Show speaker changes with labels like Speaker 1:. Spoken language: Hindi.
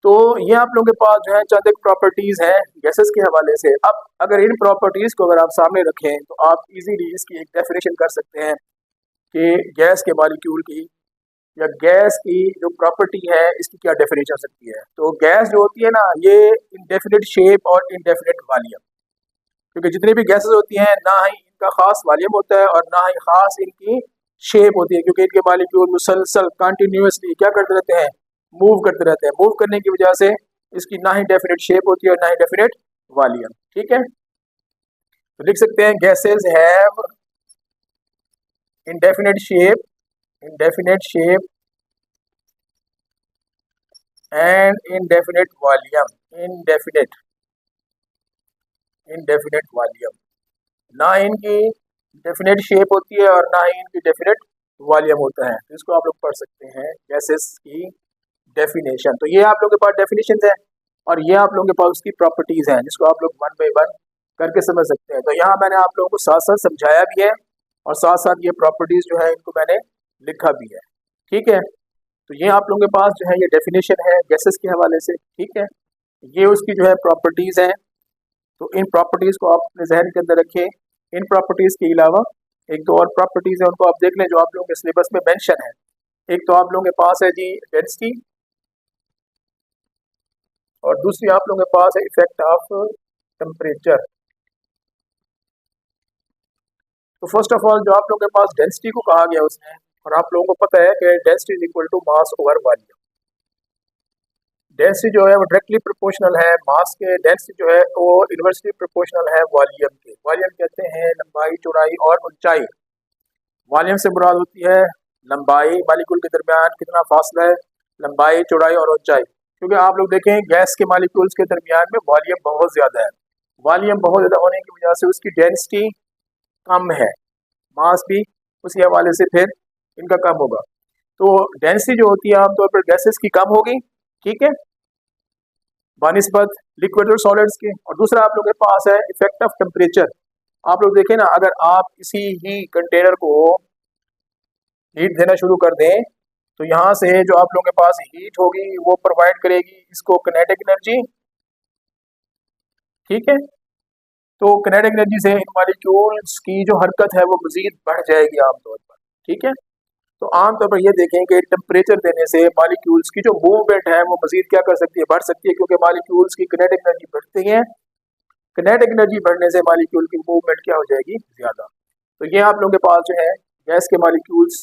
Speaker 1: तो ये आप लोगों के पास जो है चंद एक प्रॉपर्टीज हैं गैसेस के हवाले से। अब अगर इन प्रॉपर्टीज को अगर आप सामने रखें तो आप इजीली इसकी एक डेफिनेशन कर सकते हैं कि गैस के मॉलिक्यूल की या गैस की जो प्रॉपर्टी है इसकी क्या डेफिनेशन हो सकती है। तो गैस जो होती है ना, ये इंडेफिनिट शेप और इंडेफिनिट वॉल्यूम, क्योंकि जितनी भी गैसेस होती हैं ना ही इनका खास वॉल्यूम होता है और ना ही खास इनकी शेप होती है, क्योंकि इनके मॉलिक्यूल मुसलसल कंटिन्यूसली क्या करते रहते हैं, मूव करते रहते हैं। मूव करने की वजह से इसकी ना ही डेफिनेट शेप होती है और ना ही डेफिनेट वॉल्यूम। ठीक है, तो लिख सकते हैं gases have indefinite shape and indefinite volume, indefinite volume। ना इनकी डेफिनेट शेप होती है और ना ही इनकी डेफिनेट वॉल्यूम होता है। इसको आप लोग पढ़ सकते हैं गैसेस की डेफिनेशन। तो ये आप लोगों के पास डेफिनेशन है और ये आप लोगों के पास उसकी प्रॉपर्टीज हैं, जिसको आप लोग वन बाय वन करके समझ सकते हैं। तो यहाँ मैंने आप लोगों को साथ साथ समझाया भी है और साथ साथ ये प्रॉपर्टीज जो है इनको मैंने लिखा भी है। ठीक है, तो ये आप लोगों के पास जो है ये डेफिनेशन है गैसेस के हवाले से। ठीक है, ये उसकी जो है प्रॉपर्टीज हैं। तो इन प्रॉपर्टीज को आप अपने जहन के अंदर रखें। इन प्रॉपर्टीज के अलावा एक दो और प्रॉपर्टीज है, उनको आप देख लें जो आप लोगों के सिलेबस में मेंशन है। एक तो आप लोगों के पास है जी डेंसिटी और दूसरी आप लोगों के पास है इफेक्ट ऑफ टेम्परेचर। तो फर्स्ट ऑफ ऑल जो आप लोगों के पास डेंसिटी को कहा गया उसमें, और आप लोगों को पता है कि density is equal to mass over volume. Density जो है वो डायरेक्टली प्रोपोर्शनल है मास के, डेंसिटी जो है वो इनवर्सली प्रोपोर्शनल है वॉल्यूम के। वॉल्यूम कहते हैं लंबाई, चौड़ाई और ऊंचाई। वॉल्यूम से मुराद होती है लंबाई, मॉलिक्यूल के दरमियान कितना फासला है, लंबाई, चौड़ाई और ऊंचाई। क्योंकि आप लोग देखें गैस के मॉलिक्यूल्स के दरमियान में वॉल्यूम बहुत ज़्यादा है। वॉल्यूम बहुत ज़्यादा होने की वजह से उसकी डेंसिटी कम है, मास भी उसी हवाले से फिर इनका कम होगा। तो डेंसिटी जो होती है आमतौर पर गैसेस की कम होगी, ठीक है, बानिस्बत लिक्विड और सॉलिड्स के। और दूसरा आप लोगों के पास है इफेक्ट ऑफ टेम्परेचर। आप लोग देखें ना, अगर आप किसी ही कंटेनर को हीट देना शुरू कर दें तो यहाँ से जो आप लोगों के पास हीट होगी वो प्रोवाइड करेगी इसको किनेटिक एनर्जी। ठीक है, तो किनेटिक एनर्जी से इन मॉलिक्यूल्स की जो हरकत है वो मजीद बढ़ जाएगी आमतौर पर। ठीक है, तो आमतौर पर ये देखें कि टेम्परेचर देने से मॉलिक्यूल्स की जो मूवमेंट है वो मजीद क्या कर सकती है, बढ़ सकती है, क्योंकि मॉलिक्यूल्स की किनेटिक एनर्जी बढ़ती है। किनेटिक एनर्जी बढ़ने से मॉलिक्यूल की मूवमेंट क्या हो जाएगी, ज़्यादा। तो ये आप लोगों के पास जो है गैस के मॉलिक्यूल्स